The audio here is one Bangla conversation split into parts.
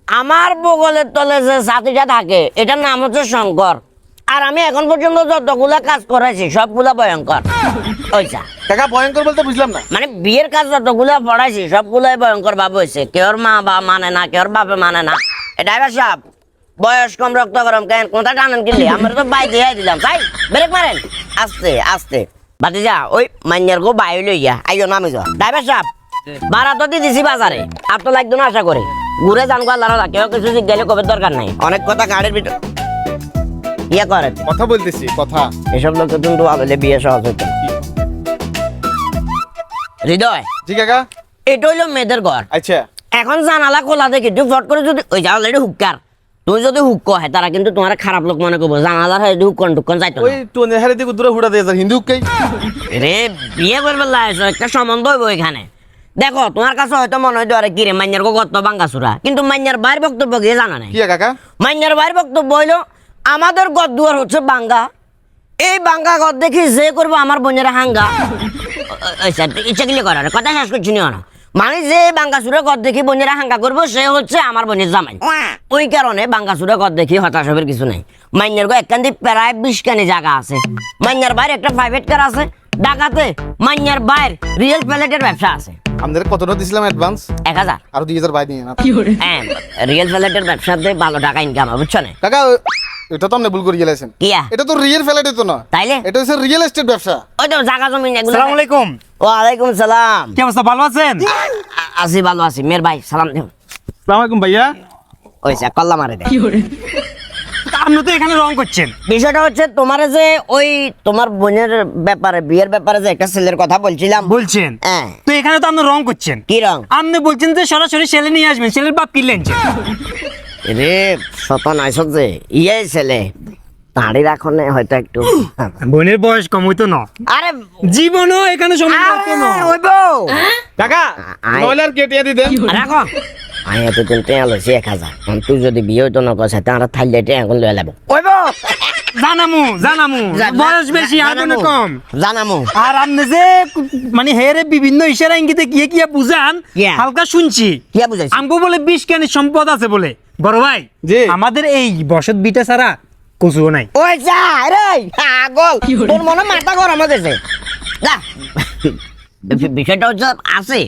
আমার বগলের তলে যে সাথীটা থাকে এটার নাম হচ্ছে শঙ্কর। আর আমি এখন পর্যন্ত যতগুলা কাজ করেছি সবগুলা ভয়ঙ্কর। ওইটা কাকা ভয়ঙ্কর বলতে বুঝলাম না। মানে বিয়ের কাজ যতগুলা পড়াইছি সবগুলাই ভয়ঙ্কর ভাব হয়েছে। কেউর মা বা মানে না, কেউর বাপে মানে না। ড্রাইভার সাহেব, বয়স কম রক্ত গরম কেন কোনটা টানেন কিনলে? আমরা তো বাই দিয়ে দিলাম। তাই ব্রেক মারেন আস্তে আস্তে। ভাতিজা ওই মাইয়ার গো বাই লইয়া আইও নামে যাও। ড্রাইভার সাহেব, ভাড়া তো দিয়ে দিছি বাজারে, আর তো লাগতো না আশা করি। ঘুরে যান গো, আল্লাহ কেউ কিছু গেলে কবে দরকার নাই। অনেক কথা গাড়ির ভিতর ইয়ে করে কথা বলতেছি কথা। এসব লোক তো কিন্তু আবেলে বিয়ে সহজ হতো। হৃদয়, জি কাকা। এটা হইলো মেয়েদের ঘর। আচ্ছা এখন জানালা খোলা দেখি তুই ফট করে যদি ওই যাও অলরেডি হুক্কার, তুই যদি হুক হয় তারা কিন্তু তোমার খারাপ লোক মনে করবো। জানালার হয় হুক্কন টুক্কন যাইতো ওই টোনের হারে দিকে দূরে হুড়া দিয়ে যায় হিন্দু কে রে বিয়ে করবে লাইছো, একটা সম্বন্ধ হইব এখানে। দেখো তোমার কাছে হয়তো মনে হইতো আরে কিরে মাইয়ার গো গত বাঙ্গা চূড়া, কিন্তু মাইয়ার বাইর বক্তব্য গিয়ে জানা নাই। কি কাকা? মাইয়ার বাইর বক্তব্য হইলো আমাদের গদ দুয়ার হচ্ছে বাঙ্গা, এই বাঙ্গা গদ দেখি যে করবো আমার বোনেরা হাঙ্গা। ইচ্ছা কিলে করার কথা শেষ করছি না, মানে যে বাঙ্গাসুরে গদ দেখি বোনেরা হাঙ্গা করবো সে হচ্ছে আমার বোনের জামাই। ওই কারণে বাঙ্গাসুরে গদ দেখি হতাশ হবার কিছু নাই। মাইনার গো একখান প্রায় 20 খানি জায়গা আছে। মাইনার বাইরে একটা প্রাইভেট কার আছে ঢাকাতে। মাইনার বাইর রিয়েল প্যালেটের ব্যবসা আছে। আমাদের কতটা দিছিলাম অ্যাডভান্স? 1000। আর 2000 বাই নিয়ে না। হ্যাঁ, রিয়েল প্যালেটের ব্যবসাতে ভালো টাকা ইনকাম হবে, বুঝছো না? কাকা এটা তো আপনি ভুল করে গেলেছেন। কিয়া এটা তো রিয়েল ফ্ল্যাট তো না, তাইলে এটা হচ্ছে রিয়েল এস্টেট ব্যবসা। ওই তো জায়গা জমি এগুলো। আসসালামু আলাইকুম। ওয়ালাইকুম সালাম। কি অবস্থা, ভালো আছেন? আছি ভালো আছি। মেয়ের ভাই সালাম দেব। আসসালামু আলাইকুম ভাইয়া। ওইসা কল্লা মারে দে। আপনি তো এখানে রং করছেন। বিষয়টা হচ্ছে তোমার যে ওই তোমার বোনের ব্যাপারে, বিয়ের ব্যাপারে যে একটা ছেলের কথা বলছিলাম। বলছেন হ্যাঁ। তো এখানে তো আপনি রং করছেন। কি রং? আপনি বলছেন যে সরাসরি ছেলে নিয়ে আসবেন, ছেলের বাপ কি লেনছে? রে শত নাইছ যে ইয়ে ছেলে দাঁড়ি রাখনে হয়তো একটু। বোনের বয়স কম হইতো না। আরে জীবনও এখানে সম্ভব হতো না। ওইব কাকা আয়। নইলে আর কেটে দিতেন। রাখো। আই এতদিন টেয়া লইছি 1000। তুই যদি বিয়ে হইতো না কষা তারা থাইলে টেয়া এখন লয়ে লাব। ওইব জানামু জানামু বয়স বেশি আর বোনের কম। জানামু। আর আপনি যে মানে হেরে বিভিন্ন ইশারা ইঙ্গিতে কিয়ে কিয়ে বুঝান, কিয়া? হালকা শুনছি। কি বুঝাইছ? আমগো বলে 20 খানি সম্পদ আছে বলে। বড় ভাই জি। আমাদের এই বসত বিটা ছাড়া কচুও নাই। ওই যা রে পাগল, তোর মনে মাথা গরম হয়ে গেছে। যা বিষয়টা হচ্ছে আছে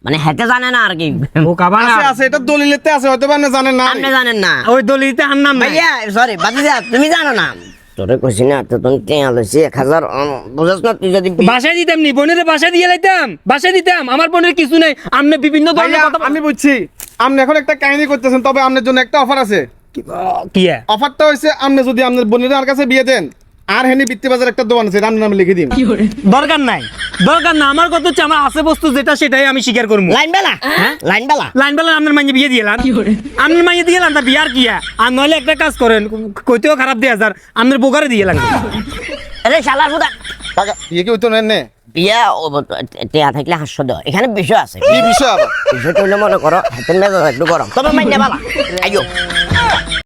মানে হেতে জানে না আর কি। ও কাবা না। আছে আছে, এটা দলিলেতে আছে, হয়তো আপনি জানেন না। আপনি জানেন না ওই দলিতে আর নাম নাই। ভাইয়া, সরি বাতিজা, তুমি জানো না। তোরে কইছি না তো তুমি টেয়া লইছি 1000। বুঝছ না তুই যদি বাসায় দিতাম নি, বোনের বাসায় দিয়ে লাইতাম, বাসায় দিতাম। আমার বোনের কিছু নাই। আপনি বিভিন্ন ধরনের ভাইয়া, কথা আমি বুঝছি আপনি এখন একটা কাহিনী করতেছেন, তবে আপনার জন্য একটা অফার আছে। কি অফারটা হইছে আপনি যদি আপনার বোনের আর কাছে বিয়ে দেন, আর হেনি বৃত্তি বাজার একটা দোকান আছে, রান্নার নামে লিখে দিন। দরকার নাই, দরকার না। আমার কথা হচ্ছে আমার আছে বস্তু যেটা সেটাই আমি স্বীকার করবো। লাইন বেলা, লাইন বেলা। লাইন বেলা আপনার মাইনে বিয়ে দিয়েলাম, আপনার মাইনে দিয়েলাম, তা বিয়ার কিয়া। আর নইলে একটা কাজ করেন, কইতেও খারাপ দিয়ে যার আপনার বোকারে দিয়ে লাগবে। আরে শালা ফুদা কাকা বিয়ে কি হইতো নেন নে? বিয়া টেয়া থাকলে হাস্য দেওয়া এখানে বিষয় আছে। কি বিষয় আবার? বিষয়টা হলে মনে করো হাতের মেজাজ একটু গরম, তবে মাইনে বালা। আইয়ো